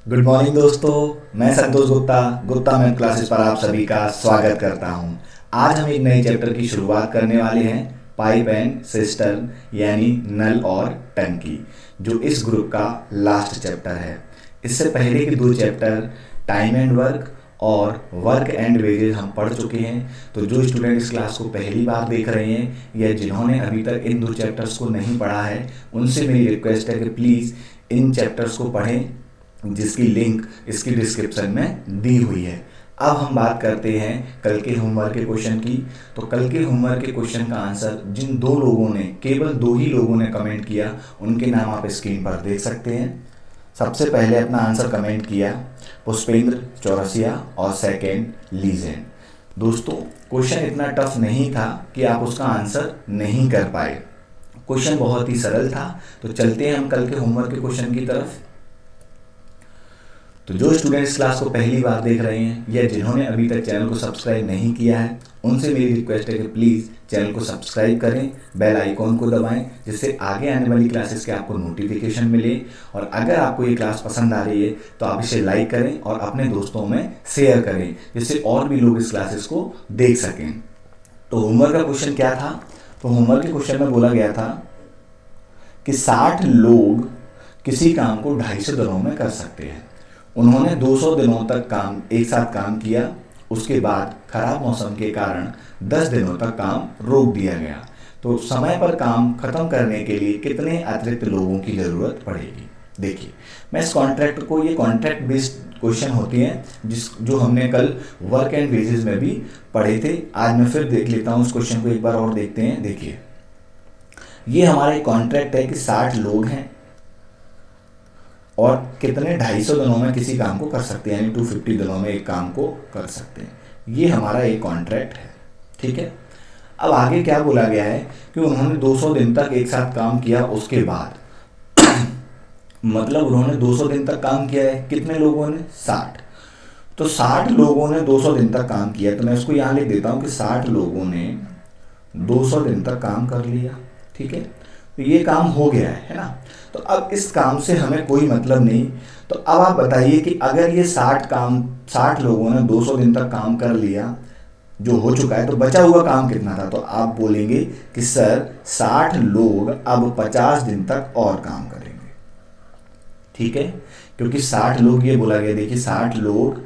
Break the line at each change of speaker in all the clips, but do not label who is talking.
Good morning दोस्तों। मैं संतोष Gupta Gupta math classes पर आप सभी का स्वागत करता हूं। आज हम एक नए चैप्टर की शुरुआत करने वाले हैं, पाइप एंड सिस्टर्न यानी नल और टंकी, जो इस ग्रुप का लास्ट चैप्टर है। इससे पहले के दो चैप्टर टाइम एंड वर्क और वर्क एंड वेजेस हम पढ़ चुके हैं। तो जो स्टूडेंट इस क्लास को पहली बार देख रहे हैं या जिन्होंने अभी तक इन दो चैप्टर्स को नहीं पढ़ा है, उनसे मेरी रिक्वेस्ट है कि प्लीज़ इन चैप्टर्स को पढ़ें, जिसकी लिंक इसकी डिस्क्रिप्शन में दी हुई है। अब हम बात करते हैं कल के होमवर्क के क्वेश्चन की। तो कल के होमवर्क के क्वेश्चन का आंसर जिन दो लोगों ने, केवल दो ही लोगों ने कमेंट किया, उनके नाम आप स्क्रीन पर देख सकते हैं। सबसे पहले अपना आंसर कमेंट किया पुष्पेंद्र चौरसिया और सेकेंड लीजेंड। दोस्तों, क्वेश्चन इतना टफ नहीं था कि आप उसका आंसर नहीं कर पाए। क्वेश्चन बहुत ही सरल था। तो चलते हैं हम कल के होमवर्क के क्वेश्चन की तरफ। तो जो स्टूडेंट्स क्लास को पहली बार देख रहे हैं या जिन्होंने अभी तक चैनल को सब्सक्राइब नहीं किया है, उनसे मेरी रिक्वेस्ट है कि प्लीज़ चैनल को सब्सक्राइब करें, बेल आइकॉन को दबाएं, जिससे आगे आने वाली क्लासेस के आपको नोटिफिकेशन मिले। और अगर आपको ये क्लास पसंद आ रही है तो आप इसे लाइक करें और अपने दोस्तों में शेयर करें, जिससे और भी लोग इस क्लासेस को देख सकें। तो होमवर्क का क्वेश्चन क्या था? तो होमवर्क के क्वेश्चन में बोला गया था कि 60 लोग किसी काम को 250 दिनों में कर सकते हैं। उन्होंने 200 दिनों तक एक साथ काम किया। उसके बाद खराब मौसम के कारण 10 दिनों तक काम रोक दिया गया। तो समय पर काम खत्म करने के लिए कितने अतिरिक्त लोगों की ज़रूरत पड़ेगी? देखिए, मैं इस कॉन्ट्रैक्ट को, ये कॉन्ट्रैक्ट बेस्ड क्वेश्चन होते हैं जो हमने कल वर्क एंड वेजेस में भी पढ़े थे। आज मैं फिर देख लेता हूँ उस क्वेश्चन को, एक बार और देखते हैं। देखिए, ये हमारा एक कॉन्ट्रैक्ट है कि 60 लोग हैं और कितने 250 दिनों में किसी काम को कर सकते हैं, यानी 250 दिनों में एक काम को कर सकते हैं। ये हमारा एक कॉन्ट्रैक्ट है, ठीक है। अब आगे क्या बोला गया है कि उन्होंने 200 दिन तक एक साथ काम किया। उसके बाद मतलब उन्होंने 200 दिन तक काम किया है। कितने लोगों ने? 60। तो 60 लोगों ने 200 दिन तक काम किया। तो मैं इसको यहाँ लिख देता हूँ कि 60 लोगों ने 200 दिन तक काम कर लिया, ठीक है। तो ये काम हो गया है ना। तो अब इस काम से हमें कोई मतलब नहीं। तो अब आप बताइए कि अगर ये 60 लोगों ने 200 दिन तक काम कर लिया, जो हो चुका है, तो बचा हुआ काम कितना था? तो आप बोलेंगे कि सर 60 लोग अब 50 दिन तक और काम करेंगे, ठीक है। क्योंकि 60 लोग, ये बोला गया, देखिए 60 लोग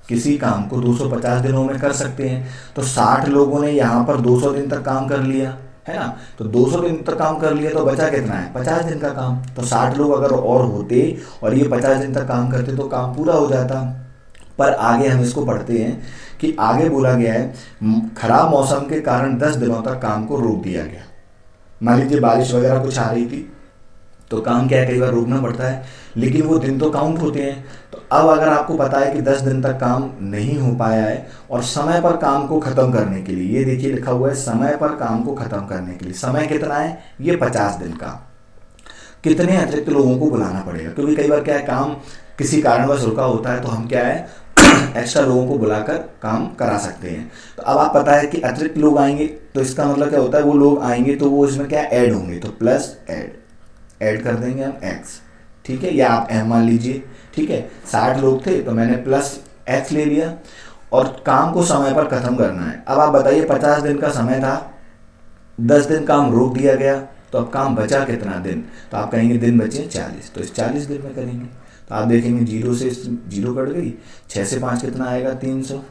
किसी काम को 250 दिनों में कर सकते हैं। तो 60 लोगों ने यहाँ पर 200 दिन तक काम कर लिया, है ना। तो 200 दिन तक काम कर लिया, तो बचा कितना है? 50 दिन का काम। तो 60 लोग अगर और होते और ये 50 दिन तक काम करते तो काम पूरा हो जाता। पर आगे हम इसको पढ़ते हैं कि आगे बोला गया है खराब मौसम के कारण 10 दिनों तक काम को रोक दिया गया। मान लीजिए बारिश वगैरह कुछ आ रही थी, तो काम क्या है, कई बार रोकना पड़ता है, लेकिन वो दिन तो काउंट होते हैं। तो अब अगर आपको पता है कि 10 दिन तक काम नहीं हो पाया है और समय पर काम को ख़त्म करने के लिए, ये देखिए लिखा हुआ है समय पर काम को ख़त्म करने के लिए, समय कितना है? ये 50 दिन का। कितने अतिरिक्त लोगों को बुलाना पड़ेगा? क्योंकि कई बार क्या है, काम किसी कारणवश रुका होता है, तो हम क्या है एक्स्ट्रा लोगों को बुलाकर काम करा सकते हैं। तो अब आप पता है कि अतिरिक्त लोग आएंगे, तो इसका मतलब क्या होता है, वो लोग आएंगे तो वो इसमें क्या ऐड होंगे, तो प्लस ऐड कर देंगे हम x, ठीक है, या आप m मान लीजिए, ठीक है। 60 लोग थे तो मैंने प्लस x ले लिया और काम को समय पर खत्म करना है। अब आप बताइए 50 दिन का समय था, 10 दिन काम रोक दिया गया, तो अब काम बचा कितना दिन? तो आप कहेंगे दिन बचे 40, तो इस 40 दिन में करेंगे। तो आप देखेंगे 0 से 0 कट गई, 6 से 5 कितना आएगा? 300।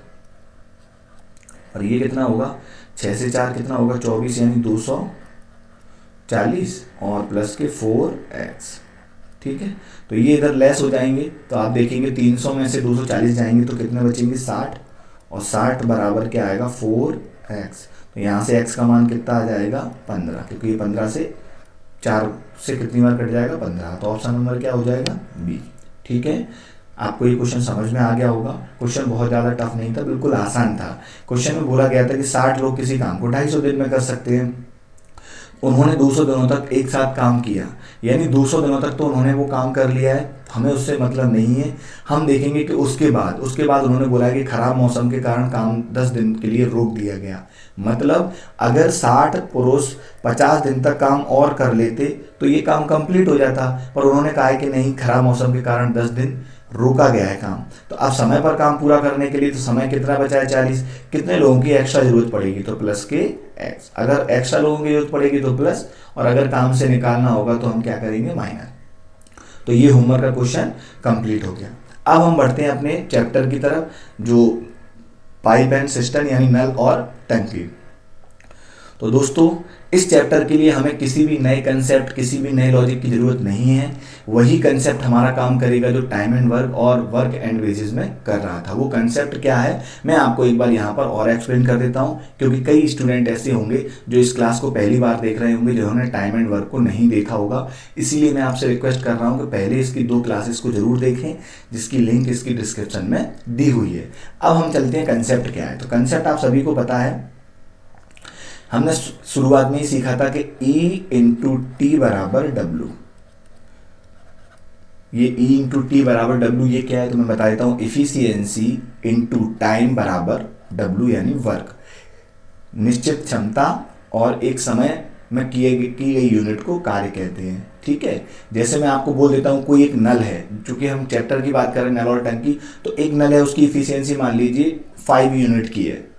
और ये कितना होगा? 6 से 4 कितना होगा? 24, यानी 240 और प्लस के 4x, ठीक है। तो ये इधर लेस हो जाएंगे, तो आप देखेंगे 300 में से 240 जाएंगे तो कितने बचेंगे? 60। और 60 बराबर क्या आएगा? 4x। तो यहाँ से x का मान कितना आ जाएगा? 15, क्योंकि ये 15 से 4 से कितनी बार कट जाएगा? 15। तो ऑप्शन नंबर क्या हो जाएगा? बी, ठीक है। आपको ये क्वेश्चन समझ में आ गया होगा। क्वेश्चन बहुत ज़्यादा टफ नहीं था, बिल्कुल आसान था। क्वेश्चन में बोला गया था कि 60 लोग किसी काम को 250 दिन में कर सकते हैं। उन्होंने 200 दिनों तक एक साथ काम किया, यानी 200 दिनों तक तो उन्होंने वो काम कर लिया है, हमें उससे मतलब नहीं है। हम देखेंगे कि उसके बाद उन्होंने बोला कि खराब मौसम के कारण काम 10 दिन के लिए रोक दिया गया। मतलब अगर 60 पुरुष 50 दिन तक काम और कर लेते तो ये काम कंप्लीट हो जाता, पर उन्होंने कहा है कि नहीं, खराब मौसम के कारण 10 दिन रोका गया है काम। तो अब समय पर काम पूरा करने के लिए तो समय कितना बचा है, 40। कितने लोगों की एक्स्ट्रा जरूरत पड़ेगी, तो प्लस के एक्स। अगर एक्स्ट्रा लोगों की जरूरत पड़ेगी तो प्लस, और अगर काम से निकालना होगा तो हम क्या करेंगे, माइनस। तो ये होमवर्क का क्वेश्चन कंप्लीट हो गया। अब हम बढ़ते हैं अपने चैप्टर की तरफ, जो पाइप एंड सिस्टम यानी नल और टंकी। तो दोस्तों इस चैप्टर के लिए हमें किसी भी नए कंसेप्ट, किसी भी नए लॉजिक की जरूरत नहीं है। वही कंसेप्ट हमारा काम करेगा जो टाइम एंड वर्क और वर्क एंड वेजेस में कर रहा था। वो कंसेप्ट क्या है मैं आपको एक बार यहाँ पर और एक्सप्लेन कर देता हूँ, क्योंकि कई स्टूडेंट ऐसे होंगे जो इस क्लास को पहली बार देख रहे होंगे, जिन्होंने टाइम एंड वर्क को नहीं देखा होगा। इसीलिए मैं आपसे रिक्वेस्ट कर रहा हूँ कि पहले इसकी 2 क्लासेस को जरूर देखें, जिसकी लिंक इसकी डिस्क्रिप्शन में दी हुई है। अब हम चलते हैं कंसेप्ट क्या है। तो कंसेप्ट आप सभी को पता है, हमने शुरुआत में ही सीखा था कि E इंटू टी बराबर डब्ल्यू। ये E इंटू टी बराबर डब्ल्यू ये क्या है तो मैं बता देता हूं, इफिशियंसी इंटू टाइम बराबर डब्ल्यू यानी वर्क। निश्चित क्षमता और एक समय में की गई यूनिट को कार्य कहते हैं। ठीक है, जैसे मैं आपको बोल देता हूं कोई एक नल है, चूंकि हम चैप्टर की बात कर रहे हैं नल और टंकी, तो एक नल है, उसकी इफिशियंसी मान लीजिए 5 यूनिट की है,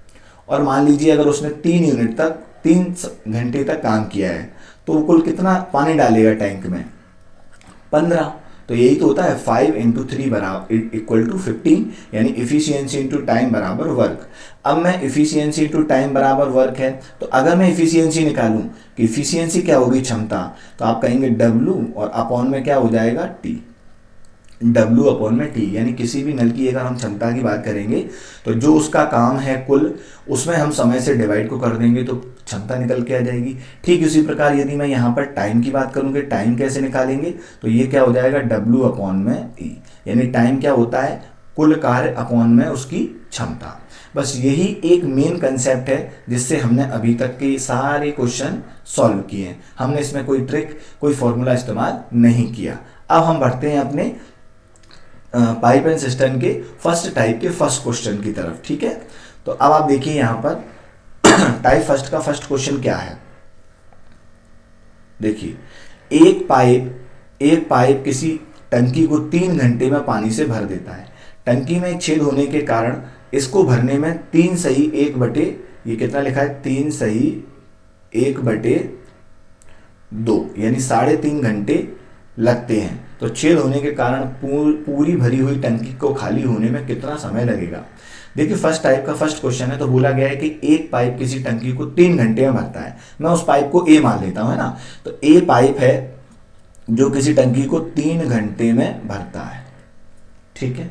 और मान लीजिए अगर उसने 3 यूनिट तक 3 घंटे तक काम किया है, तो वो कुल कितना पानी डालेगा टैंक में, 15। तो यही तो होता है 5 इंटू 3 बराबर इक्वल टू 15, यानी इफिशियंसी इंटू टाइम बराबर वर्क। अब मैं इफिशियंसी इंटू टाइम बराबर वर्क है, तो अगर मैं इफिशियंसी निकालूं कि इफिशियंसी क्या होगी, क्षमता, तो आप कहेंगे W और अपॉन में क्या हो जाएगा, T। W अपॉन में T, यानी किसी भी नल की अगर हम क्षमता की बात करेंगे तो जो उसका काम है कुल, उसमें हम समय से डिवाइड को कर देंगे तो क्षमता निकल के आ जाएगी। ठीक इसी प्रकार यदि मैं यहाँ पर टाइम की बात करूँगी, टाइम कैसे निकालेंगे, तो ये क्या हो जाएगा, W अपॉन में E, यानी टाइम क्या होता है, कुल कार्य अपॉन में उसकी क्षमता। बस यही एक मेन कंसेप्ट है जिससे हमने अभी तक के सारे क्वेश्चन सॉल्व किए हैं। हमने इसमें कोई ट्रिक, कोई फॉर्मूला इस्तेमाल नहीं किया। अब हम बढ़ते हैं अपने पाइप एंड सिस्टम के फर्स्ट टाइप के फर्स्ट क्वेश्चन की तरफ। ठीक है, तो अब आप देखिए यहां पर टाइप फर्स्ट का फर्स्ट क्वेश्चन क्या है। देखिए, एक पाइप किसी टंकी को 3 घंटे में पानी से भर देता है। टंकी में एक छेद होने के कारण इसको भरने में 3 सही 1/, ये कितना लिखा है, 3 सही 1/2, यानी 3.5 घंटे लगते हैं। तो छेद होने के कारण पूरी भरी हुई टंकी को खाली होने में कितना समय लगेगा। देखिए फर्स्ट टाइप का फर्स्ट क्वेश्चन है, तो बोला गया है कि एक पाइप किसी टंकी को 3 घंटे में भरता है। मैं उस पाइप को ए मान लेता हूं, है ना। तो ए पाइप है जो किसी टंकी को 3 घंटे में भरता है। ठीक है,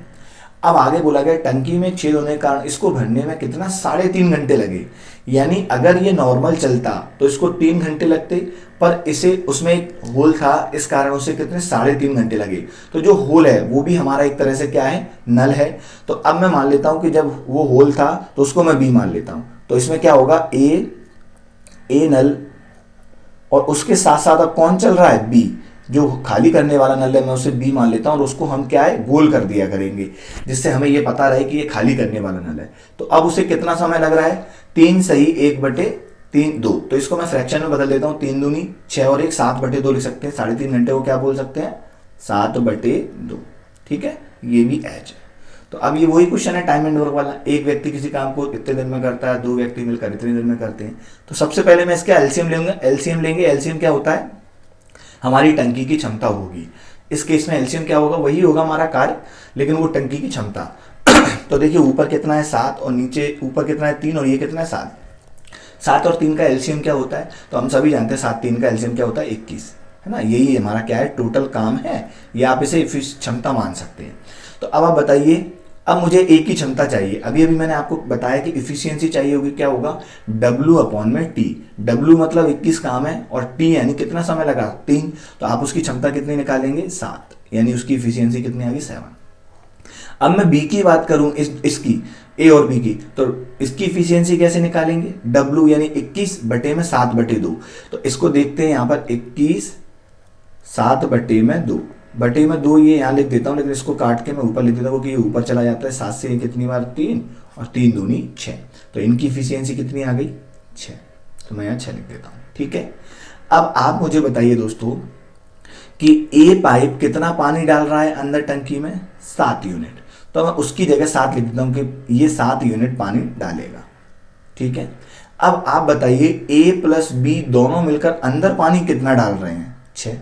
अब आगे बोला गया टंकी में छेद होने के कारण इसको भरने में कितना, 3.5 घंटे लगे। यानी अगर ये नॉर्मल चलता तो इसको 3 घंटे लगते, पर इसे उसमें एक होल था, इस कारण उसे कितने 3.5 घंटे लगे। तो जो होल है वो भी हमारा एक तरह से क्या है, नल है। तो अब मैं मान लेता हूं कि जब वो होल था तो उसको मैं बी मान लेता हूं। तो इसमें क्या होगा, ए नल, और उसके साथ साथ अब कौन चल रहा है, बी। जो खाली करने वाला नल है मैं उसे बी मान लेता हूं, और उसको हम क्या है, गोल कर दिया करेंगे, जिससे हमें ये पता रहे कि ये खाली करने वाला नल है। तो अब उसे कितना समय लग रहा है, 3 सही 1/2। तो इसको मैं फ्रैक्शन में बदल देता हूं, 3 दूनी 6 और 1 7/2 लिख सकते हैं। 3.5 घंटे को क्या बोल सकते हैं, 7/2। ठीक है, ये भी एच। तो अब ये वही क्वेश्चन है टाइम एंड वर्क वाला। एक व्यक्ति किसी काम को इतने दिन में करता है, 2 व्यक्ति मिलकर इतने दिन में करते हैं। तो सबसे पहले मैं इसका एलसीएम लेंगे। एलसीएम क्या होता है, हमारी टंकी की क्षमता होगी। इस केस में एलसीएम क्या होगा, वही होगा हमारा कार्य, लेकिन वो टंकी की क्षमता। तो देखिए ऊपर कितना है 7, और नीचे ऊपर कितना है 3, और ये कितना है 7। 7 और 3 का एलसीएम क्या होता है, तो हम सभी जानते हैं 7 3 का एलसीएम क्या होता है, 21, है ना। यही हमारा क्या है, टोटल काम है, या आप इसे क्षमता मान सकते हैं। तो अब आप बताइए, अब मुझे एक ही क्षमता चाहिए। अभी मैंने आपको बताया कि इफिशियंसी चाहिए होगी, क्या होगा, W अपॉन में T। W मतलब 21 काम है, और T यानी कितना समय लगा, 3। तो आप उसकी क्षमता कितनी निकालेंगे, 7, यानी उसकी इफिशियंसी कितनी आ गई, 7। अब मैं बी की बात करूं, इसकी ए और बी की, तो इसकी इफिशियंसी कैसे निकालेंगे, W यानी 21/7/2। तो इसको देखते हैं यहाँ पर 21 7/2, बटे में 2 ये यहाँ लिख देता हूँ, लेकिन इसको काट के मैं ऊपर लिख देता हूँ क्योंकि ये ऊपर चला जाता है। 7 से ये कितनी बार 3 और 3 दूनी 6, तो इनकी इफिशियंसी कितनी आ गई 6, तो मैं यहाँ 6 लिख देता हूँ। ठीक है, अब आप मुझे बताइए दोस्तों कि ए पाइप कितना पानी डाल रहा है अंदर टंकी में 7 यूनिट, तो मैं उसकी जगह 7 लिख देता हूँ कि ये 7 यूनिट पानी डालेगा। ठीक है, अब आप बताइए ए प्लस बी दोनों मिलकर अंदर पानी कितना डाल रहे हैं 6,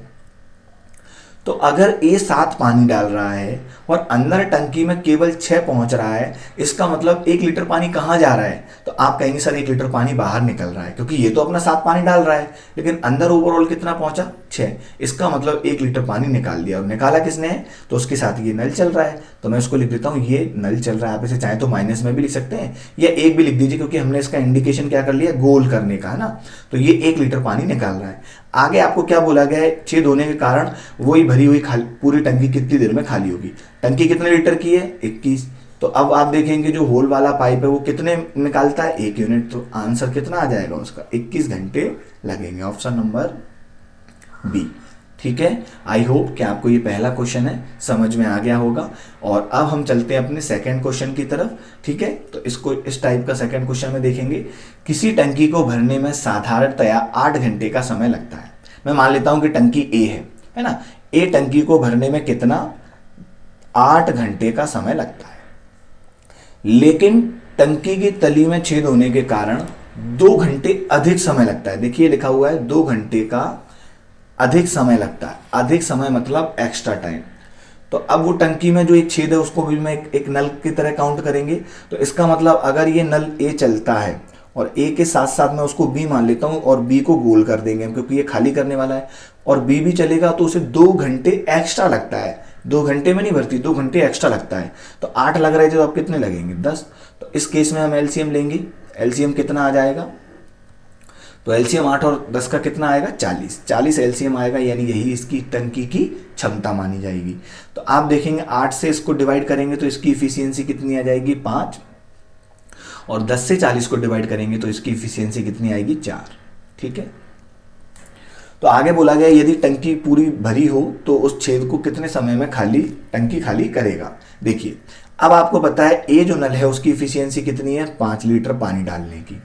तो अगर ए 7 पानी डाल रहा है और अंदर टंकी में केवल 6 पहुंच रहा है, इसका मतलब 1 लीटर पानी कहाँ जा रहा है, तो आप कहेंगे सर 1 लीटर पानी बाहर निकल रहा है, क्योंकि ये तो अपना 7 पानी डाल रहा है, लेकिन अंदर ओवरऑल कितना पहुंचा 6, इसका मतलब 1 लीटर पानी निकाल दिया। और निकाला किसने है, तो उसके साथ ये नल चल रहा है, तो मैं इसको लिख देता हूँ ये नल चल रहा है। आप इसे चाहे तो माइनस में भी लिख सकते हैं या 1 भी लिख दीजिए, क्योंकि हमने इसका इंडिकेशन क्या कर लिया, गोल करने का है ना, तो ये 1 लीटर पानी निकाल रहा है। आगे आपको क्या बोला गया है, छेद होने के कारण वही भरी हुई पूरी टंकी कितनी देर में खाली होगी। टंकी कितने लीटर की है 21, तो अब आप देखेंगे जो होल वाला पाइप है वो कितने निकालता है 1 यूनिट, तो आंसर कितना आ जाएगा उसका 21 घंटे लगेंगे, ऑप्शन नंबर बी। ठीक है, आई होप कि आपको ये पहला क्वेश्चन है समझ में आ गया होगा। और अब हम चलते हैं अपने सेकंड क्वेश्चन की तरफ। ठीक है, तो इसको इस टाइप का सेकंड क्वेश्चन में देखेंगे, किसी टंकी को भरने में साधारणतया 8 घंटे का समय लगता है। मैं मान लेता हूं कि टंकी ए है ना, ए टंकी को भरने में कितना 8 घंटे का समय लगता है, लेकिन टंकी की तली में छेद होने के कारण 2 घंटे अधिक समय लगता है। देखिए लिखा हुआ है 2 घंटे का अधिक समय लगता है, अधिक समय मतलब एक्स्ट्रा टाइम। तो अब वो टंकी में जो एक छेद है उसको भी मैं एक नल की तरह काउंट करेंगे, तो इसका मतलब अगर ये नल ए चलता है और ए के साथ साथ मैं उसको बी मान लेता हूँ और बी को गोल कर देंगे क्योंकि ये खाली करने वाला है, और बी भी चलेगा तो उसे 2 घंटे एक्स्ट्रा लगता है। 2 घंटे में नहीं भरती, 2 घंटे एक्स्ट्रा लगता है, तो 8 लग रहे थे तो अब कितने लगेंगे 10। तो इस केस में हम एलसीएम लेंगे, एलसीएम कितना आ जाएगा, तो एलसीएम 8 और 10 का कितना आएगा 40 एलसीएम आएगा, यानी यही इसकी टंकी की क्षमता मानी जाएगी। तो आप देखेंगे 8 से इसको डिवाइड करेंगे तो इसकी इफिशियंसी कितनी आ जाएगी 5, और 10 से 40 को डिवाइड करेंगे तो इसकी इफिशियंसी कितनी आएगी 4। ठीक है, तो आगे बोला गया यदि टंकी पूरी भरी हो तो उस छेद को कितने समय में टंकी खाली करेगा। देखिए अब आपको पता है ए जो नल है उसकी इफिशियंसी कितनी है 5 लीटर पानी डालने की,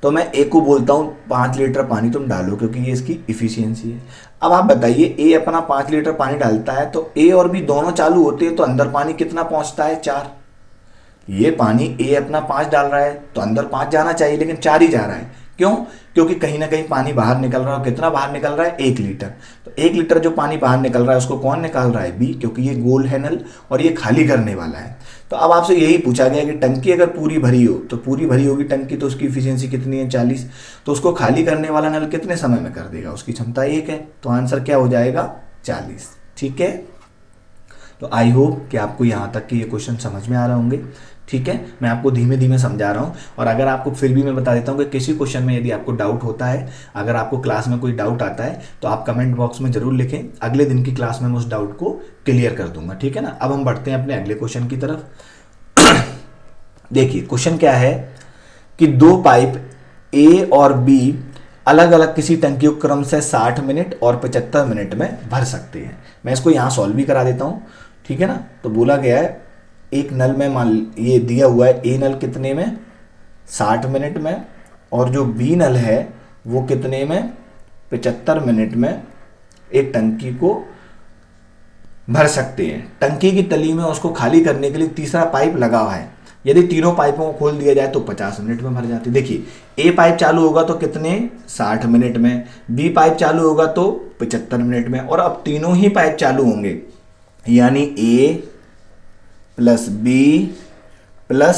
तो मैं ए को बोलता हूँ 5 लीटर पानी तुम डालो क्योंकि ये इसकी इफिशियंसी है। अब आप बताइए ए अपना 5 लीटर पानी डालता है तो ए और बी दोनों चालू होते हैं, तो अंदर पानी कितना पहुंचता है 4। ये पानी ए अपना 5 डाल रहा है तो अंदर 5 जाना चाहिए, लेकिन 4 ही जा रहा है। क्यों, क्योंकि कहीं ना कहीं पानी बाहर निकल रहा है। कितना बाहर निकल रहा है 1 लीटर, तो 1 लीटर जो पानी बाहर निकल रहा है उसको कौन निकाल रहा है बी, क्योंकि ये गोल है नल और ये खाली करने वाला है। तो अब आपसे यही पूछा गया कि टंकी अगर पूरी भरी हो तो पूरी भरी होगी टंकी, तो उसकी इफिशियंसी कितनी है 40, तो उसको खाली करने वाला नल कितने समय में कर देगा, उसकी क्षमता 1 है, तो आंसर क्या हो जाएगा 40। ठीक है, तो आई होप कि आपको यहाँ तक के ये क्वेश्चन समझ में आ रहे होंगे। ठीक है, मैं आपको धीमे धीमे समझा रहा हूँ, और अगर आपको फिर भी मैं बता देता हूँ कि किसी क्वेश्चन में यदि आपको डाउट होता है, अगर आपको क्लास में कोई डाउट आता है तो आप कमेंट बॉक्स में जरूर लिखें, अगले दिन की क्लास में मैं उस डाउट को क्लियर कर दूंगा। ठीक है ना, अब हम बढ़ते हैं अपने अगले क्वेश्चन की तरफ। देखिए क्वेश्चन क्या है कि 2 पाइप ए और बी अलग अलग किसी टंकी को क्रम से 60 मिनट और 75 मिनट में भर सकते हैं। मैं इसको यहाँ सॉल्व भी करा देता हूँ। ठीक है ना, तो बोला गया है एक नल में मान ये दिया हुआ है ए नल कितने में 60 मिनट में, और जो बी नल है वो कितने में 75 मिनट में एक टंकी को भर सकते हैं। टंकी की तली में उसको खाली करने के लिए तीसरा पाइप लगा हुआ है, यदि तीनों पाइपों को खोल दिया जाए तो 50 मिनट में भर जाती है। देखिए ए पाइप चालू होगा तो कितने 60 मिनट में, बी पाइप चालू होगा तो 75 मिनट में, और अब तीनों ही पाइप चालू होंगे, यानी ए प्लस बी प्लस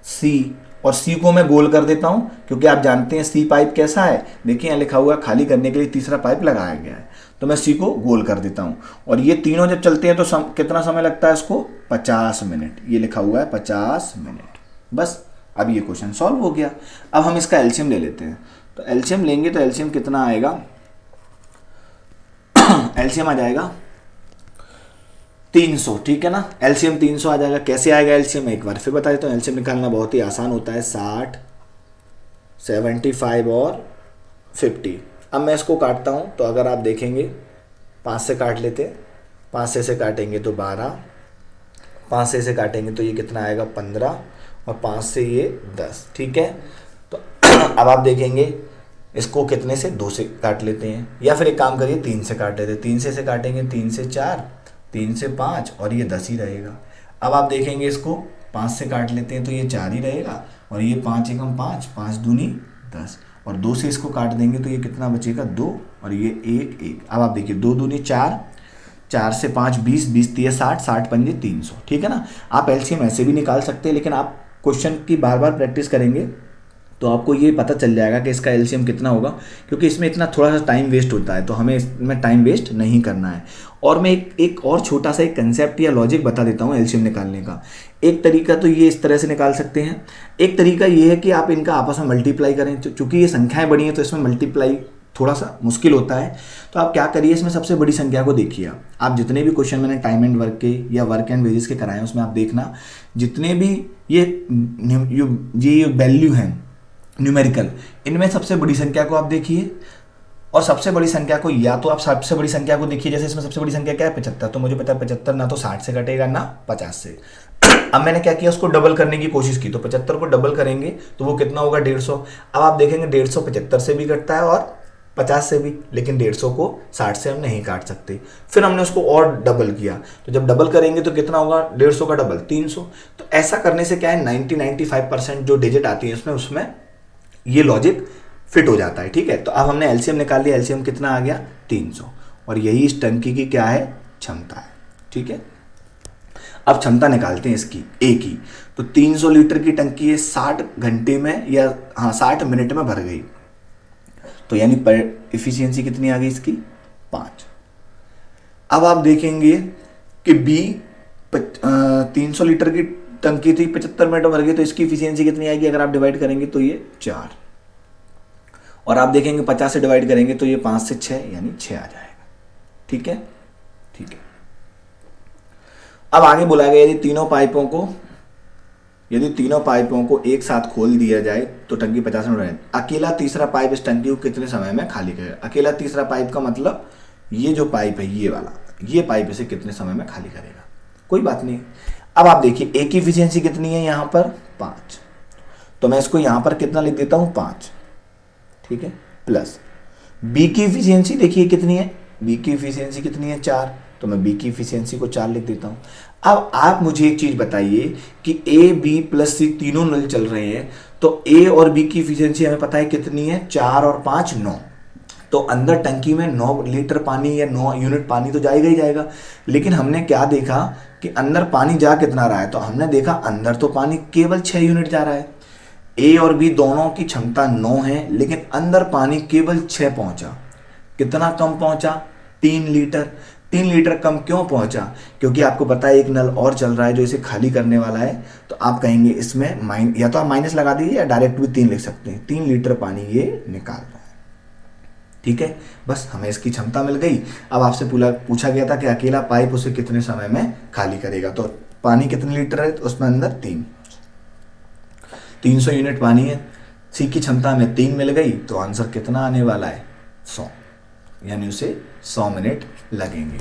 सी, और सी को मैं गोल कर देता हूं क्योंकि आप जानते हैं सी पाइप कैसा है। देखिए यहाँ लिखा हुआ है खाली करने के लिए तीसरा पाइप लगाया गया है, तो मैं सी को गोल कर देता हूं, और ये तीनों जब चलते हैं तो कितना समय लगता है इसको 50 मिनट, ये लिखा हुआ है 50 मिनट। बस अब ये क्वेश्चन सॉल्व हो गया। अब हम इसका एलसीएम ले लेते हैं, तो एलसीएम लेंगे तो एलसीएम कितना आएगा एलसीएम आ जाएगा 300। ठीक है ना, एलसीएम 300 आ जाएगा। कैसे आएगा एलसीएम एक बार फिर बता देता हूँ। एलसीएम निकालना बहुत ही आसान होता है, 60, 75 और 50। अब मैं इसको काटता हूँ तो अगर आप देखेंगे 5 से काट लेते हैं, 5 से काटेंगे तो 12, 5 से काटेंगे तो ये कितना आएगा 15, और 5 से ये 10। ठीक है, तो अब आप देखेंगे इसको कितने से 2 से काट लेते हैं, या फिर एक काम करिए 3 से काट लेते हैं। 3 से काटेंगे 3 से 4, 3 से 5, और ये 10 ही रहेगा। अब आप देखेंगे इसको 5 से काट लेते हैं तो ये 4 ही रहेगा, और ये 5 एकम 5, 5 दूनी 10, और 2 से इसको काट देंगे तो ये कितना बचेगा 2, और ये 1 1। अब आप देखिए 2 दूनी 4, 4 से 5 20, 20 3 60, 60 पंजे 300। ठीक है ना, आप एलसीएम ऐसे भी निकाल सकते हैं, लेकिन आप क्वेश्चन की बार बार प्रैक्टिस करेंगे तो आपको ये पता चल जाएगा कि इसका एलसीएम कितना होगा, क्योंकि इसमें इतना थोड़ा सा टाइम वेस्ट होता है, तो हमें इसमें टाइम वेस्ट नहीं करना है। और मैं एक और छोटा सा एक कंसेप्ट या लॉजिक बता देता हूँ एलसीएम निकालने का। एक तरीका तो ये इस तरह से निकाल सकते हैं, एक तरीका ये है कि आप इनका आपस में मल्टीप्लाई करें। चूँकि ये संख्याएँ बड़ी हैं तो इसमें मल्टीप्लाई थोड़ा सा मुश्किल होता है, तो आप क्या करिए, इसमें सबसे बड़ी संख्या को देखिए। आप जितने भी क्वेश्चन मैंने टाइम एंड वर्क के या वर्क एंड वेजेस के कराए उसमें आप देखना, जितने भी ये वैल्यू हैं न्यूमेरिकल, इनमें सबसे बड़ी संख्या को आप देखिए, और सबसे बड़ी संख्या को, या तो आप सबसे बड़ी संख्या को देखिए, जैसे इसमें सबसे बड़ी संख्या क्या है 75, तो मुझे पता है 75 ना तो 60 से कटेगा ना 50 से। अब मैंने क्या किया, उसको डबल करने की कोशिश की, तो 75 को डबल करेंगे तो वो कितना होगा 150। अब आप देखेंगे 150 75 से भी कटता है और 50 से भी, लेकिन 150 को 60 से हम नहीं काट सकते। फिर हमने उसको और डबल किया, तो जब डबल करेंगे तो कितना होगा 150 का डबल 300। तो ऐसा करने से क्या है 90-95% जो डिजिट आती है उसमें ये लॉजिक फिट हो जाता है। ठीक है, तो अब हमने एलसीएम निकाल लिया, एलसीएम कितना आ गया 300, और यही इस टंकी की क्या है क्षमता है। ठीक है, अब क्षमता निकालते हैं इसकी ए की। तो 300 लीटर की टंकी है, 60 घंटे में या 60 मिनट में भर गई, तो यानी पर इफिशियंसी कितनी आ गई इसकी 5। अब आप देखेंगे कि बी 300 लीटर की टंकी थी, 75 मिनट में भर गई, तो इसकी इफिशियंसी कितनी आएगी, अगर आप डिवाइड करेंगे तो ये 4, और आप देखेंगे 50 से डिवाइड करेंगे तो ये 5 से 6 यानी 6 आ जाएगा। ठीक है, ठीक है। अब आगे बोला गया यदि तीनों पाइपों को एक साथ खोल दिया जाए तो टंकी 50 मिनट में, अकेला तीसरा पाइप इस टंकी को कितने समय में खाली करेगा। अकेला तीसरा पाइप का मतलब ये जो पाइप है ये वाला, ये पाइप इसे कितने समय में खाली करेगा, कोई बात नहीं। अब आप देखिए ए की इफिशियंसी कितनी है यहाँ पर 5, तो मैं इसको यहाँ पर कितना लिख देता हूँ 5। ठीक है, प्लस बी की इफिशियंसी देखिए कितनी है, बी की इफिशियंसी कितनी है 4, तो मैं बी की इफिशियंसी को 4 लिख देता हूँ। अब आप मुझे एक चीज बताइए कि ए बी प्लस सी तीनों नल चल रहे हैं, तो ए और बी की इफिशियंसी हमें पता है कितनी है 4 और 5 9, तो अंदर टंकी में 9 लीटर पानी या 9 यूनिट पानी तो जाएगा ही जाएगा। लेकिन हमने क्या देखा कि अंदर पानी जा कितना रहा है, तो हमने देखा अंदर तो पानी केवल 6 यूनिट जा रहा है। ए और बी दोनों की क्षमता 9 है, लेकिन अंदर पानी केवल 6 पहुंचा। कितना कम पहुंचा 3 लीटर। 3 लीटर कम क्यों पहुंचा, क्योंकि आपको पता है एक नल और चल रहा है जो इसे खाली करने वाला है, तो आप कहेंगे इसमें या तो आप माइनस लगा दीजिए या डायरेक्ट भी 3 लिख सकते हैं। 3 लीटर पानी ये निकाल रहा है। ठीक है, बस हमें इसकी क्षमता मिल गई। अब आपसे पूछा गया था कि अकेला पाइप उसे कितने समय में खाली करेगा, तो पानी कितने लीटर है, तो उसमें अंदर 300 यूनिट पानी है, सी की क्षमता में 3 मिल गई, तो आंसर कितना आने वाला है 100, यानी उसे 100 मिनट लगेंगे।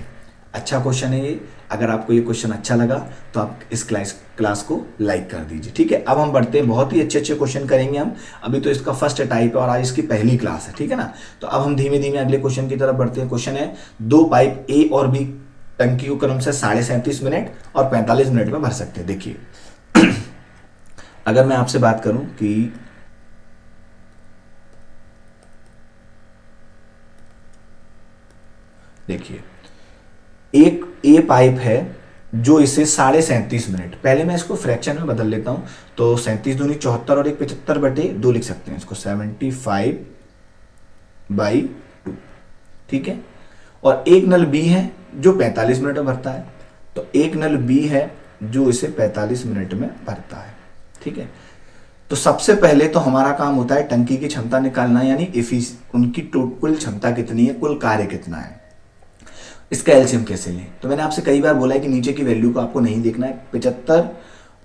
अच्छा क्वेश्चन है ये। अगर आपको ये क्वेश्चन अच्छा लगा तो आप इस क्लास को लाइक कर दीजिए। ठीक है, अब हम बढ़ते हैं, बहुत ही अच्छे क्वेश्चन करेंगे हम। अभी तो इसका फर्स्ट टाइप है और आज इसकी पहली क्लास है। ठीक है ना, तो अब हम धीमे धीमे अगले क्वेश्चन की तरफ बढ़ते हैं। क्वेश्चन है 2 पाइप ए और बी टंकी को क्रम से 37.5 मिनट और 45 मिनट में भर सकते हैं। देखिए अगर मैं आपसे बात करूं कि देखिए एक ए पाइप है जो इसे 37.5 मिनट, पहले मैं इसको फ्रैक्शन में बदल लेता हूं, तो 37 दूनी 74 और 1 75/2 लिख सकते हैं इसको, 75/2। ठीक है, और एक नल बी है जो 45 मिनट में भरता है, तो एक नल बी है जो इसे 45 मिनट में भरता है। ठीक है, तो सबसे पहले तो हमारा काम होता है टंकी की क्षमता निकालना, यानी उनकी कुल क्षमता कितनी है, कुल कार्य कितना है। इसका एलसीएम कैसे लें, तो मैंने आपसे कई बार बोला है कि नीचे की वैल्यू को आपको नहीं देखना है। 75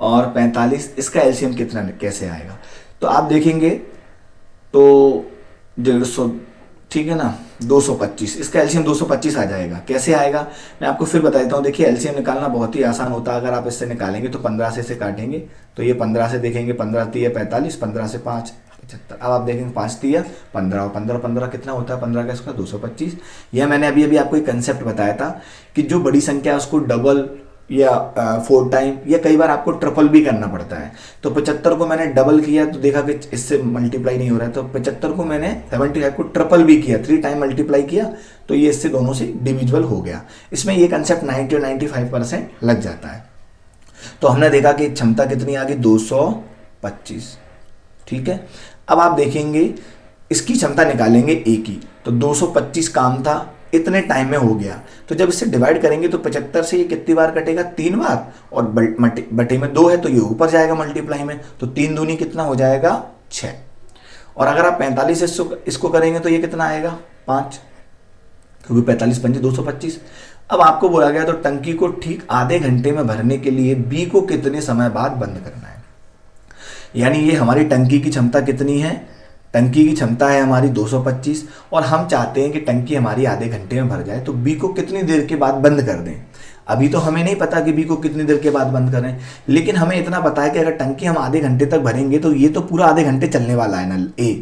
और 45, इसका एलसीएम कितना कैसे आएगा, तो आप देखेंगे तो 150, ठीक है ना, 225, इसका एलसीएम 225 आ जाएगा। कैसे आएगा मैं आपको फिर बता देता हूँ। देखिए एलसीएम निकालना बहुत ही आसान होता है। अगर आप इससे निकालेंगे तो 15 से इसे काटेंगे तो ये 15 से देखेंगे, 15 3 45, 15 से 5 75। अब आप देखेंगे 5 3 15 और 15 15 कितना होता है, 15 का इसका 225। यह मैंने अभी अभी आपको एक कंसेप्ट बताया था कि जो बड़ी संख्या है उसको डबल या 4 टाइम या कई बार आपको ट्रिपल भी करना पड़ता है। तो 75 को मैंने डबल किया तो देखा कि इससे मल्टीप्लाई नहीं हो रहा है, तो 75 को मैंने 75 को ट्रिपल भी किया, 3 टाइम मल्टीप्लाई किया तो ये इससे दोनों से डिविजिबल हो गया। इसमें ये कंसेप्ट 90 और 95% लग जाता है। तो हमने देखा कि क्षमता कितनी आ गई, 225। ठीक है, अब आप देखेंगे इसकी क्षमता निकालेंगे ए की, तो 225 काम था, इतने टाइम में हो गया। तो जब इससे डिवाइड करेंगे तो 75 से ये कितनी बार कटेगा, 3 बार, और बटे में 2 है तो ये ऊपर जाएगा मल्टीप्लाई में, तो 3 दूनी कितना हो जाएगा 6। और अगर आप 45 से इसको करेंगे तो ये कितना आएगा 5, क्योंकि 45 पंजे 225। अब आपको बोला गया तो टंकी को ठीक आधे घंटे में भरने के लिए बी को कितने समय बाद बंद करना है। यानी ये हमारी टंकी की क्षमता कितनी है, टंकी की क्षमता है हमारी 225 और हम चाहते हैं कि टंकी हमारी आधे घंटे में भर जाए, तो बी को कितनी देर के बाद बंद कर दें। अभी तो हमें नहीं पता कि बी को कितनी देर के बाद बंद करें, लेकिन हमें इतना पता है कि अगर टंकी हम आधे घंटे तक भरेंगे तो ये तो पूरा आधे घंटे चलने वाला है नल ए,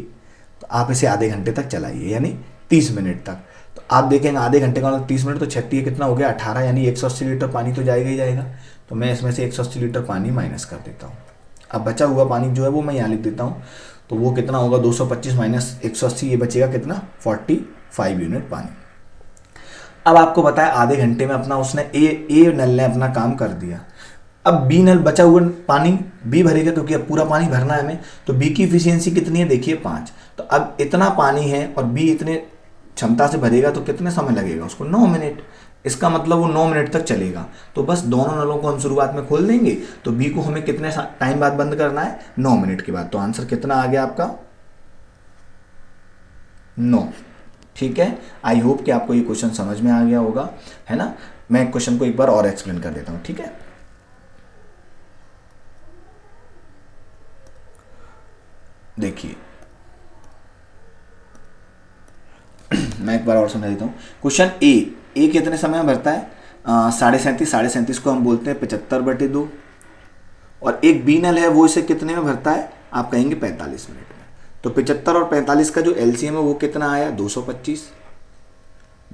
तो आप इसे आधे घंटे तक चलाइए, यानी 30 मिनट तक। तो आप देखेंगे आधे घंटे का मतलब 30 मिनट, तो 36 कितना हो गया 18, यानी 180 लीटर पानी तो जाएगा ही जाएगा। तो मैं इसमें से 180 लीटर पानी माइनस कर देता हूँ। अब बचा हुआ पानी जो है वो मैं यहाँ लिख देता हूँ, तो वो कितना होगा 225 माइनस 180, ये बचेगा कितना 45 यूनिट पानी। अब आपको बताया आधे घंटे में अपना उसने ए नल ने अपना काम कर दिया। अब बी नल बचा हुआ पानी बी भरेगा, क्योंकि अब पूरा पानी भरना है हमें, तो बी की इफिशियंसी कितनी है देखिए 5। तो अब इतना पानी है और बी इतने क्षमता से भरेगा तो कितने समय लगेगा उसको, 9 मिनट। इसका मतलब वो 9 मिनट तक चलेगा। तो बस दोनों नलों को हम शुरुआत में खोल देंगे, तो बी को हमें कितने टाइम बाद बंद करना है, 9 मिनट के बाद। तो आंसर कितना आ गया आपका 9। ठीक है, आई होप कि आपको ये क्वेश्चन समझ में आ गया होगा, है ना। मैं क्वेश्चन को एक बार और एक्सप्लेन कर देता हूं, ठीक है। देखिए मैं एक बार और समझा देता हूँ। क्वेश्चन ए कितने समय में भरता है, 37.37 को हम बोलते हैं 75/2। और एक बी नल है वो इसे कितने में भरता है, आप कहेंगे 45 मिनट में। तो 75 और 45 का जो एलसीएम है वो कितना आया 225।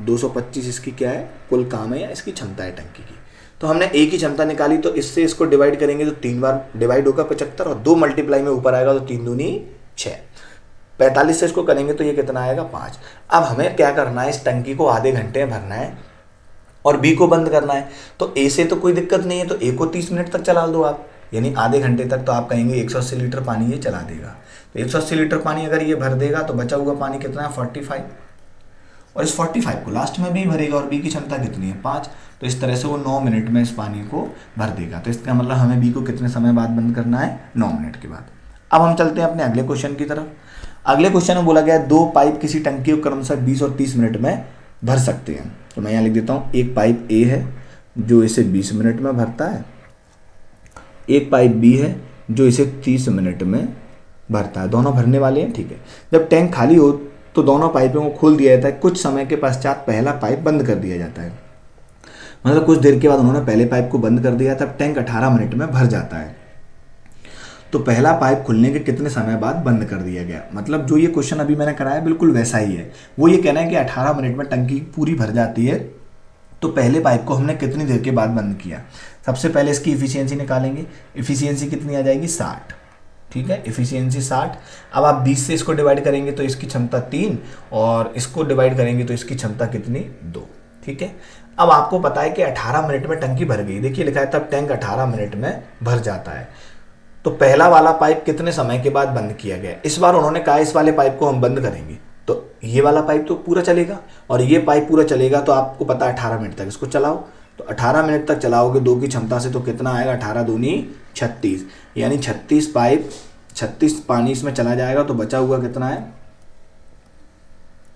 225 इसकी क्या है, कुल काम है या इसकी क्षमता है टंकी की। तो हमने ए की क्षमता निकाली, तो इससे इसको डिवाइड करेंगे तो 3 बार डिवाइड होगा 75, और 2 मल्टीप्लाई में ऊपर आएगा तो 3 दूनी 6। 45 से इसको करेंगे तो ये कितना आएगा 5। अब हमें क्या करना है, इस टंकी को आधे घंटे में भरना है और बी को बंद करना है। तो ए से तो कोई दिक्कत नहीं है, तो ए को 30 मिनट तक चला दो आप, यानी आधे घंटे तक। तो आप कहेंगे 180 लीटर पानी ये चला देगा। तो 180 लीटर पानी अगर ये भर देगा तो बचा हुआ पानी कितना है 45, और इस 45 को लास्ट में बी भरेगा, और बी की क्षमता कितनी है 5। तो इस तरह से वो 9 मिनट में इस पानी को भर देगा। तो इसका मतलब हमें बी को कितने समय बाद बंद करना है, 9 मिनट के बाद। अब हम चलते हैं अपने अगले क्वेश्चन की तरफ। अगले क्वेश्चन में बोला गया है 2 पाइप किसी टंकी को क्रमशः 20 और 30 मिनट में भर सकते हैं। तो मैं यहाँ लिख देता हूँ, एक पाइप ए है जो इसे 20 मिनट में भरता है, एक पाइप बी है जो इसे 30 मिनट में भरता है। दोनों भरने वाले हैं, ठीक है। जब टैंक खाली हो तो दोनों पाइपों को खोल दिया जाता है। कुछ समय के पश्चात पहला पाइप बंद कर दिया जाता है। मतलब कुछ देर के बाद उन्होंने पहले पाइप को बंद कर दिया, तब टैंक 18 मिनट में भर जाता है। तो पहला पाइप खुलने के कितने समय बाद बंद कर दिया गया। मतलब जो ये क्वेश्चन अभी मैंने कराया बिल्कुल वैसा ही है। वो ये कहना है कि 18 मिनट में टंकी पूरी भर जाती है, तो पहले पाइप को हमने कितनी देर के बाद बंद किया। सबसे पहले इसकी इफिशियंसी निकालेंगे। इफिशियंसी कितनी आ जाएगी 60, ठीक है, इफिशियंसी 60। अब आप 20 से इसको डिवाइड करेंगे तो इसकी क्षमता 3, और इसको डिवाइड करेंगे तो इसकी क्षमता कितनी 2, ठीक है। अब आपको पता है कि 18 मिनट में टंकी भर गई। देखिए लिखा है तब टैंक 18 मिनट में भर जाता है। तो पहला वाला पाइप कितने समय के बाद बंद किया गया। इस बार उन्होंने कहा इस वाले पाइप को हम बंद करेंगे, तो ये वाला पाइप तो पूरा चलेगा और ये पाइप पूरा चलेगा। तो आपको पता है 18 मिनट तक इसको चलाओ। तो 18 मिनट तक चलाओगे 2 की क्षमता से, तो कितना आएगा 18 दूनी 36, यानी 36 पाइप 36 पानी इसमें चला जाएगा। तो बचा हुआ कितना है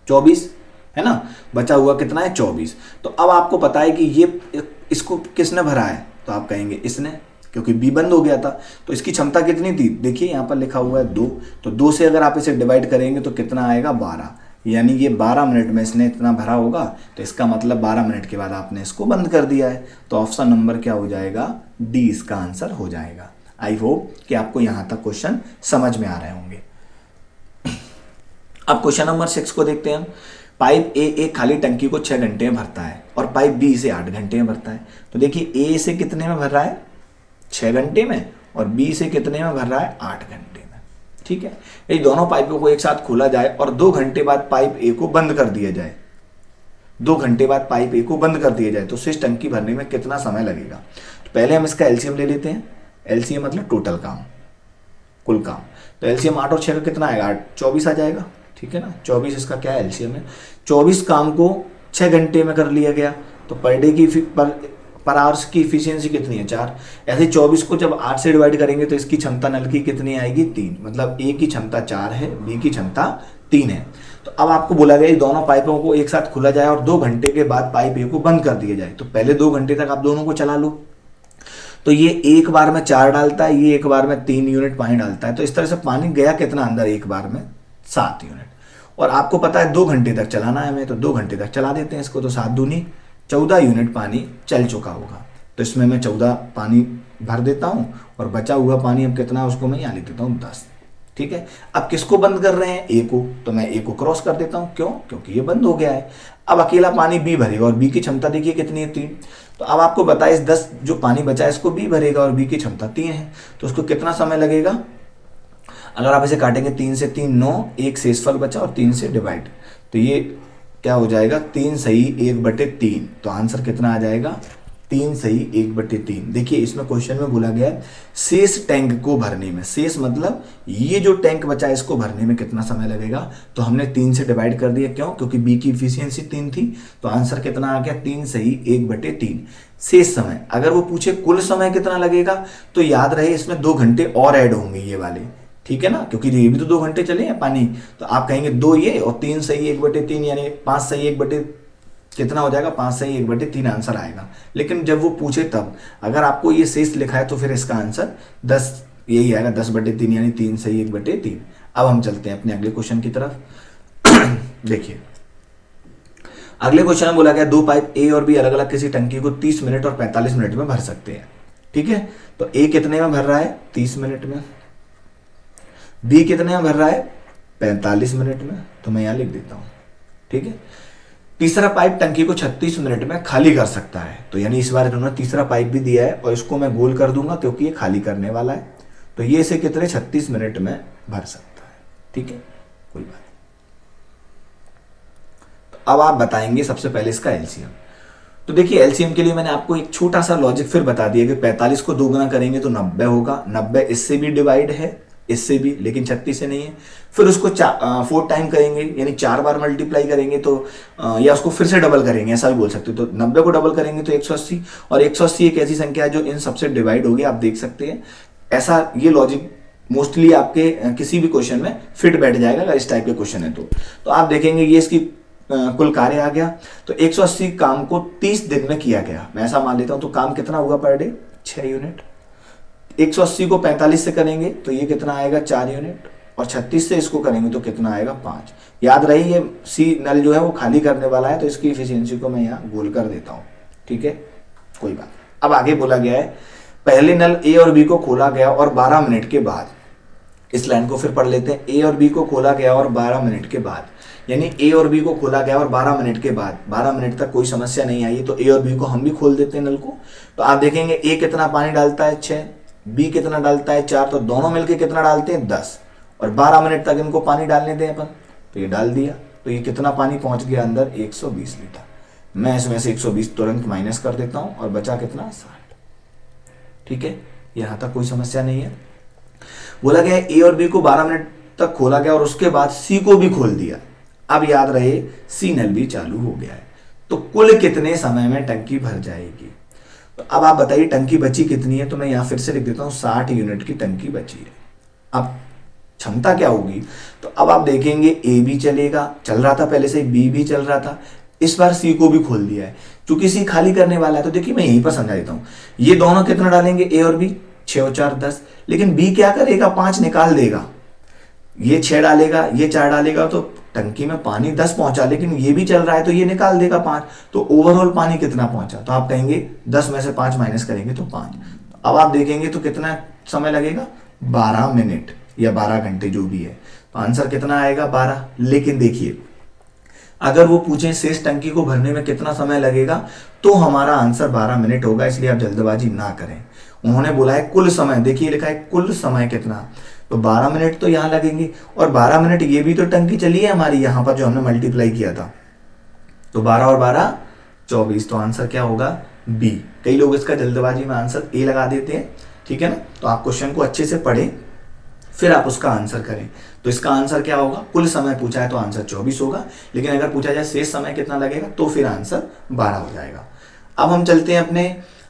24, है ना। बचा हुआ कितना है 24। तो अब आपको पता है कि ये इसको किसने भरा है, तो आप कहेंगे इसने, क्योंकि बी बंद हो गया था। तो इसकी क्षमता कितनी थी, देखिए यहाँ पर लिखा हुआ है 2। तो 2 से अगर आप इसे डिवाइड करेंगे तो कितना आएगा 12, यानी ये 12 मिनट में इसने इतना भरा होगा, तो इसका मतलब 12 मिनट के बाद आपने इसको बंद कर दिया है। तो ऑप्शन नंबर क्या हो जाएगा, डी इसका आंसर हो जाएगा। आई होप कि आपको यहां तक क्वेश्चन समझ में आ रहे होंगे। अब क्वेश्चन नंबर 6 को देखते हैं हम। पाइप ए एक खाली टंकी को 6 घंटे में भरता है और पाइप बी इसे 8 घंटे में भरता है। तो देखिए ए से कितने में भर रहा है, 6 घंटे में, और बी से कितने में भर रहा है, 8 घंटे में। ठीक है, ये दोनों पाइपों को एक साथ खोला जाए और 2 घंटे बाद पाइप ए को बंद कर दिया जाए, 2 घंटे बाद पाइप ए को बंद कर दिया जाए, तो शेष टंकी भरने में कितना समय लगेगा। तो पहले हम इसका एलसीएम ले लेते हैं। एलसीएम मतलब टोटल काम, कुल काम। तो एलसीएम 8 और 6 का कितना आएगा, 24 आ जाएगा। ठीक है ना, 24 इसका क्या एलसीएम है। 24 काम को 6 घंटे में कर लिया गया, तो पर डे की पर आवर्स की इफिशियंसी कितनी है, 4। ऐसे 24 को जब 8 से डिवाइड करेंगे तो इसकी क्षमता नल की कितनी आएगी, 3। मतलब ए की क्षमता 4 है, बी की क्षमता 3 है। तो अब आपको बोला गया दोनों पाइपों को एक साथ खोला जाए और 2 घंटे के बाद पाइप ए को बंद कर दिया जाए। तो पहले 2 घंटे तक आप दोनों को चला लो। तो ये एक बार में 4 डालता है, ये एक बार में 3 यूनिट पानी डालता है। तो इस तरह से पानी गया कितना अंदर, एक बार में 7 यूनिट। और आपको पता है 2 घंटे तक चलाना है हमें, तो 2 घंटे तक चला देते हैं इसको। तो 7 दूनी 14 यूनिट पानी चल चुका होगा। तो इसमें मैं 14 पानी भर देता हूँ और बचा हुआ पानी अब कितना है उसको मैं यहाँ लिख देता हूँ 10। ठीक है, अब किसको बंद कर रहे हैं, ए को। तो मैं ए को क्रॉस कर देता हूँ, क्यों, क्योंकि ये बंद हो गया है। अब अकेला पानी बी भरेगा और बी की क्षमता देखिए कितनी है, 3। तो अब आपको बताइए इस 10 जो पानी बचा है इसको बी भरेगा और बी की क्षमता 3 है, तो उसको कितना समय लगेगा। अगर आप इसे काटेंगे 3 से 3 9, एक शेषफल बचा और 3 से डिवाइड, तो ये क्या हो जाएगा, 3 सही 1/3। तो आंसर कितना आ जाएगा, 3 सही 1/3। देखिए इसमें क्वेश्चन में बोला गया है शेष टैंक को भरने में, शेष मतलब ये जो टैंक बचा है इसको भरने में कितना समय लगेगा। तो हमने 3 से डिवाइड कर दिया, क्यों, क्योंकि बी की इफिशियंसी 3 थी। तो आंसर कितना आ गया, 3 सही 1/3। शेष समय, अगर वो पूछे कुल समय कितना लगेगा, तो याद रहे इसमें 2 घंटे और ऐड होंगे ये वाले। ठीक है ना, क्योंकि ये भी तो 2 घंटे चले हैं पानी। तो आप कहेंगे 2 ये और 3 सही 1/3, यानी 5 सही 1/, कितना हो जाएगा, 5 सही 1/3 आंसर आएगा। लेकिन जब वो पूछे तब अगर आपको ये शेष लिखा है तो फिर इसका आंसर 10 यही आएगा, 10/3 यानी 3 सही 1/3। अब हम चलते हैं अपने अगले क्वेश्चन की तरफ। देखिए अगले क्वेश्चन में बोला गया 2 पाइप ए और बी अलग अलग किसी टंकी को 30 मिनट और 45 मिनट में भर सकते हैं। ठीक है, तो ए कितने में भर रहा है, 30 मिनट में, बी कितने में भर रहा है, 45 मिनट में। तो मैं यहां लिख देता हूं। ठीक है, तीसरा पाइप टंकी को 36 मिनट में खाली कर सकता है। तो यानी इस बार इन्होंने तीसरा पाइप भी दिया है और इसको मैं गोल कर दूंगा क्योंकि ये खाली करने वाला है। तो ये इसे कितने 36 मिनट में भर सकता है। ठीक है, कोई बात। तो अब आप बताएंगे सबसे पहले इसका एलसीएम। तो देखिए एलसीएम के लिए मैंने आपको एक छोटा सा लॉजिक फिर बता दिया कि 45 को 2 गुना करेंगे तो 90 होगा। 90 इससे भी डिवाइड है, इससे भी, लेकिन 36 से नहीं है। फिर उसको 4 टाइम करेंगे, यानी 4 बार मल्टीप्लाई करेंगे, तो या उसको फिर से डबल करेंगे, ऐसा भी बोल सकते हो। तो 90 को डबल करेंगे तो 180, और 180 एक ऐसी संख्या है जो इन सबसे डिवाइड होगी, आप देख सकते हैं। ऐसा ये लॉजिक मोस्टली आपके किसी भी क्वेश्चन में फिट बैठ जाएगा अगर इस टाइप के क्वेश्चन है तो आप देखेंगे ये इसकी कुल कार्य आ गया। तो 180 काम को 30 दिन में किया गया, मैं ऐसा मान लेता हूं। तो काम कितना हुआ पर डे, 6 यूनिट। 180 को 45 से करेंगे तो ये कितना आएगा, 4 यूनिट, और 36 से इसको करेंगे तो कितना आएगा, 5। याद रही ये सी नल जो है वो खाली करने वाला है, तो इसकी इफिशियंसी को मैं यहाँ गोल कर देता हूँ। ठीक है, कोई बात। अब आगे बोला गया है पहले नल ए और बी को खोला गया और 12 मिनट के बाद, इस लाइन को फिर पढ़ लेते हैं। ए और बी को खोला गया और 12 मिनट के बाद, यानी ए और बी को खोला गया और 12 मिनट के बाद, 12 मिनट तक कोई समस्या नहीं आई, तो ए और बी को हम भी खोल देते हैं नल को। तो आप देखेंगे ए कितना पानी डालता है, 6, बी कितना डालता है, 4, तो दोनों मिलके कितना डालते हैं, 10, और 12 मिनट तक इनको पानी डालने दें अपन। तो ये डाल दिया, तो ये कितना पानी पहुंच गया अंदर, 120 लीटर। मैं इसमें से 120 तुरंत माइनस कर देता हूं और बचा कितना, 60। ठीक है, यहां तक कोई समस्या नहीं है। बोला गया ए और बी को 12 मिनट तक खोला गया और उसके बाद सी को भी खोल दिया। अब याद रहे सी नल भी चालू हो गया है, तो कुल कितने समय में टंकी भर जाएगी। तो अब आप बताइए टंकी बची कितनी है। तो मैं यहां फिर से लिख देता हूं 60 यूनिट की टंकी बची है। अब क्षमता क्या होगी, तो अब आप देखेंगे ए भी चलेगा, चल रहा था पहले से, बी भी चल रहा था, इस बार सी को भी खोल दिया है। चूंकि सी खाली करने वाला है तो देखिए मैं यहीं पर समझा देता हूं। ये दोनों कितना डालेंगे, ए और बी, 6 और 4 10, लेकिन बी क्या करेगा, 5 निकाल देगा। ये 6 डालेगा, ये 4 डालेगा, तो टंकी में पानी 10 पहुंचा, लेकिन ये भी चल रहा है तो ये निकाल देगा 5, तो ओवरऑल पानी कितना पहुंचा, तो आप कहेंगे 10 में से 5 माइनस करेंगे तो 5। अब आप देखेंगे तो कितना समय लगेगा, 12 मिनट या 12 घंटे जो भी है, तो आंसर कितना आएगा 12। लेकिन देखिए अगर वो पूछें शेष टंकी को भरने में कितना समय लगेगा तो हमारा आंसर 12 मिनट होगा, इसलिए आप जल्दबाजी ना करें। उन्होंने बोला है कुल समय, देखिए लिखा है कुल समय कितना, तो 12 मिनट तो यहाँ लगेंगे, और 12 मिनट ये भी तो टंकी चली है हमारी यहाँ पर जो हमने मल्टीप्लाई किया था, तो 12 और 12 24, तो आंसर क्या होगा बी। कई लोग इसका जल्दबाजी में आंसर ए लगा देते हैं, ठीक है ना, तो आप क्वेश्चन को अच्छे से पढ़ें फिर आप उसका आंसर करें। तो इसका आंसर क्या होगा, कुल समय पूछा है तो आंसर 24 होगा, लेकिन अगर पूछा जाए शेष समय कितना लगेगा तो फिर आंसर 12 हो जाएगा। अब हम चलते हैं अपने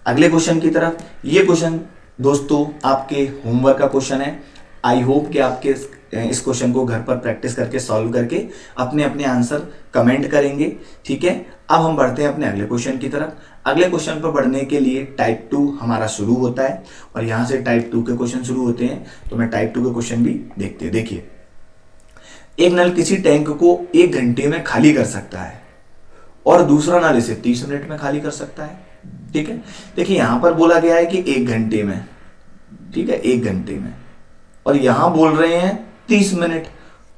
अगले क्वेश्चन की तरफ। ये क्वेश्चन दोस्तों आपके होमवर्क का क्वेश्चन है। आई होप कि आपके इस क्वेश्चन को घर पर प्रैक्टिस करके सॉल्व करके अपने अपने आंसर कमेंट करेंगे, ठीक है। अब हम बढ़ते हैं अपने अगले क्वेश्चन की तरफ। अगले क्वेश्चन पर बढ़ने के लिए टाइप 2 हमारा शुरू होता है, और यहां से टाइप 2 के क्वेश्चन शुरू होते हैं, तो मैं टाइप 2 के क्वेश्चन भी देखते हैं। देखिए, एक नल किसी टैंक को 1 घंटे में खाली कर सकता है और दूसरा नल इसे 30 मिनट में खाली कर सकता है, ठीक है। देखिए यहां पर बोला गया है कि 1 घंटे में, ठीक है, 1 घंटे में, और यहां बोल रहे हैं 30 मिनट,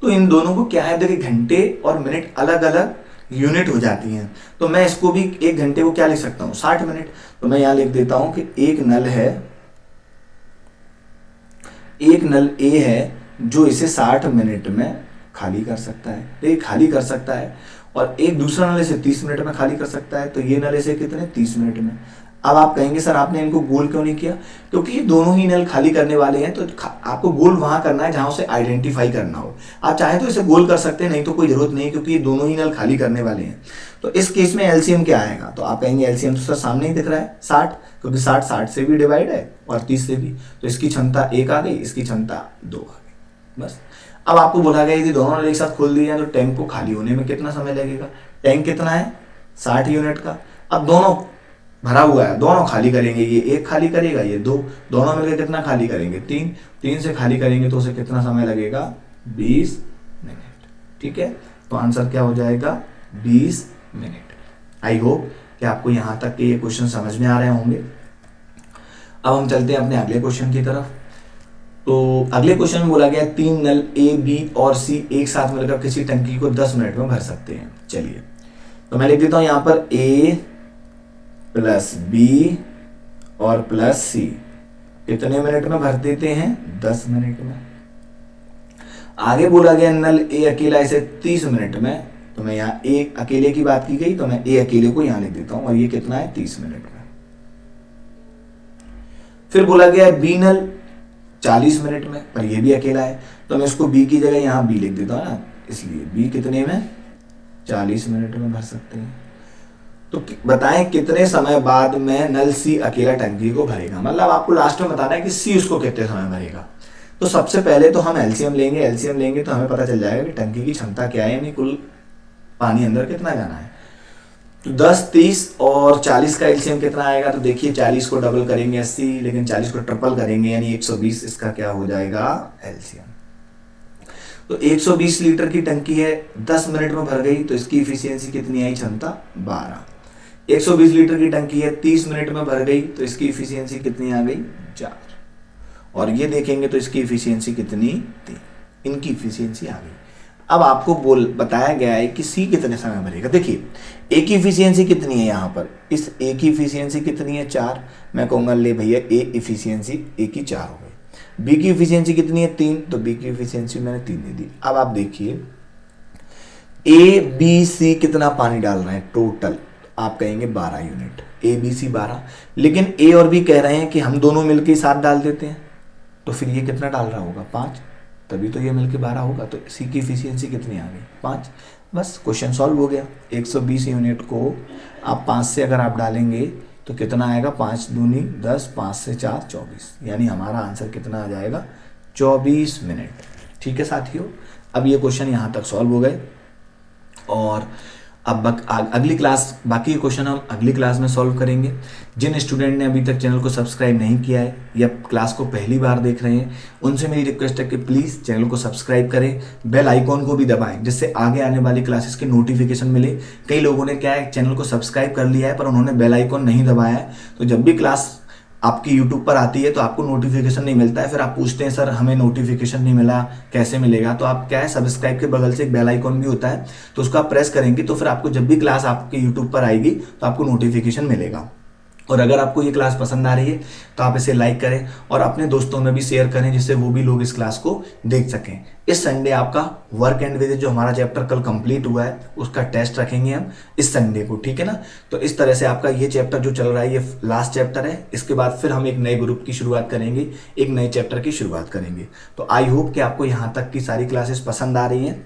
तो इन दोनों को क्या है, देखिए घंटे और मिनट अलग अलग यूनिट हो जाती हैं, तो मैं इसको भी 1 घंटे को क्या लिख सकता हूं 60 मिनट, तो मैं यहां लिख देता हूं कि एक नल है, एक नल ए है जो इसे 60 मिनट में खाली कर सकता है, देखिए खाली कर सकता है, और एक दूसरा नल इसे 30 मिनट में खाली कर सकता है, तो ये नल इसे कितने 30 मिनट में। अब आप कहेंगे सर आपने इनको गोल क्यों नहीं किया, क्योंकि ये दोनों ही नल खाली करने वाले हैं, तो आपको गोल वहां करना है जहां उसे आइडेंटिफाई करना हो। आप चाहें तो इसे गोल कर सकते हैं, नहीं तो कोई जरूरत नहीं, क्योंकि ये दोनों ही नल खाली करने वाले हैं। तो इस केस में एलसीएम क्या आएगा, तो आप कहेंगे एलसीएम तो सर सामने ही दिख रहा है 60, क्योंकि 60 से भी डिवाइड है और 30 से भी, तो इसकी क्षमता 1 आ गई, इसकी क्षमता 2 आ गई, बस। अब आपको बोला गया यदि दोनों नल एक साथ खोल दिए जाए तो टैंक को खाली होने में कितना समय लगेगा। टैंक कितना है 60 यूनिट का, अब दोनों भरा हुआ है, दोनों खाली करेंगे, ये 1 खाली करेगा, ये 2, दोनों मिलकर कितना खाली करेंगे 3 से खाली करेंगे तो उसे कितना समय लगेगा 20 मिनट, ठीक है। तो आंसर क्या हो जाएगा 20 मिनट। आई होप कि आपको यहां तक के ये क्वेश्चन समझ में आ रहे होंगे। अब हम चलते हैं अपने अगले क्वेश्चन की तरफ। तो अगले क्वेश्चन में बोला गया 3 नल ए, बी और सी एक साथ मिलकर किसी टंकी को 10 मिनट में भर सकते हैं। चलिए, तो मैं लिख देता हूं यहां पर ए प्लस बी और प्लस सी कितने मिनट में भर देते हैं 10 मिनट में। आगे बोला गया नल ए अकेला इसे 30 मिनट में, तो मैं यहां ए अकेले की बात की गई तो मैं ए अकेले को यहां लिख देता हूं, और ये कितना है 30 मिनट में। फिर बोला गया बी नल 40 मिनट में, पर ये भी अकेला है, तो मैं इसको बी की जगह यहां बी लिख देता हूं ना, इसलिए बी कितने में 40 मिनट में भर सकते हैं। तो बताएं कितने समय बाद में नल सी अकेला टंकी को भरेगा, मतलब आपको लास्ट में बताना है कि सी उसको कितने समय भरेगा। तो सबसे पहले तो हम एलसीएम लेंगे तो हमें पता चल जाएगा कि टंकी की क्षमता क्या है, यानी कुल पानी अंदर कितना जाना है। तो 10, 30 और 40 का एलसीएम कितना आएगा, तो देखिए 40 को डबल करेंगे 80, लेकिन 40 को ट्रिपल करेंगे यानी 120, इसका क्या हो जाएगा एलसीएम। तो 120 लीटर की टंकी है, 10 मिनट में भर गई, तो इसकी इफिशियंसी कितनी आई क्षमता 12। 120 लीटर की टंकी है, 30 मिनट में भर गई, तो इसकी इफिशियंसी कितनी आ गई 4। और ये देखेंगे तो इसकी इफिशियंसी कितनी 3, इनकी इफिशियंसी आ गई। अब आपको बताया गया है कि सी कितने समय भरेगा। देखिए ए की इफिशियंसी कितनी है, यहाँ पर इस ए की इफिशियंसी कितनी है 4, मैं कहूँगा ले भैया ए इफिशियंसी ए की 4 हो गई। बी की इफिशियंसी कितनी है 3, तो बी की इफिशियंसी मैंने 3 दे दी। अब आप देखिए ए बी सी कितना पानी डाल रहे हैं टोटल, आप कहेंगे 12 यूनिट, ए बी सी 12, लेकिन ए और बी कह रहे हैं कि हम दोनों मिलकर 7 डाल देते हैं, तो फिर ये कितना डाल रहा होगा 5, तभी तो ये मिलके 12 होगा। तो सी की इफिशियंसी कितनी आ गई 5, बस क्वेश्चन सॉल्व हो गया। 120 यूनिट को आप 5 से अगर आप डालेंगे तो कितना आएगा 5 दूनी 10, 5 से 4 24, यानी हमारा आंसर कितना आ जाएगा 24 मिनट। ठीक है साथियों, अब ये क्वेश्चन यहाँ तक सॉल्व हो गए। और
अब अगली क्लास, बाकी के क्वेश्चन हम अगली क्लास में सॉल्व करेंगे। जिन स्टूडेंट ने अभी तक चैनल को सब्सक्राइब नहीं किया है या क्लास को पहली बार देख रहे हैं, उनसे मेरी रिक्वेस्ट है कि प्लीज़ चैनल को सब्सक्राइब करें, बेल आइकॉन को भी दबाएं, जिससे आगे आने वाली क्लासेस के नोटिफिकेशन मिले। कई लोगों ने क्या है, चैनल को सब्सक्राइब कर लिया है पर उन्होंने बेल आइकॉन नहीं दबाया है, तो जब भी क्लास आपकी यूट्यूब पर आती है तो आपको नोटिफिकेशन नहीं मिलता है, फिर आप पूछते हैं सर हमें नोटिफिकेशन नहीं मिला, कैसे मिलेगा। तो आप क्या है, सब्सक्राइब के बगल से एक बेल आइकॉन भी होता है, तो उसको आप प्रेस करेंगे तो फिर आपको जब भी क्लास आपके यूट्यूब पर आएगी तो आपको नोटिफिकेशन मिलेगा। और अगर आपको ये क्लास पसंद आ रही है तो आप इसे लाइक करें और अपने दोस्तों में भी शेयर करें, जिससे वो भी लोग इस क्लास को देख सकें। इस संडे आपका वर्क एंड विजिट जो हमारा चैप्टर कल कंप्लीट हुआ है उसका टेस्ट रखेंगे हम इस संडे को, ठीक है ना। तो इस तरह से आपका ये चैप्टर जो चल रहा है ये लास्ट चैप्टर है। इसके बाद फिर हम एक नए ग्रुप की शुरुआत करेंगे, एक नए चैप्टर की शुरुआत करेंगे। तो आई होप कि आपको यहाँ तक की सारी क्लासेस पसंद आ रही हैं,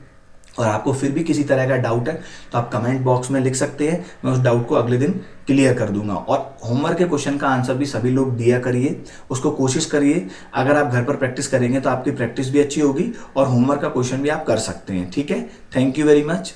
और आपको फिर भी किसी तरह का डाउट है तो आप कमेंट बॉक्स में लिख सकते हैं, मैं उस डाउट को अगले दिन क्लियर कर दूंगा। और होमवर्क के क्वेश्चन का आंसर भी सभी लोग दिया करिए, उसको कोशिश करिए। अगर आप घर पर प्रैक्टिस करेंगे तो आपकी प्रैक्टिस भी अच्छी होगी और होमवर्क का क्वेश्चन भी आप कर सकते हैं, ठीक है। Thank you very much.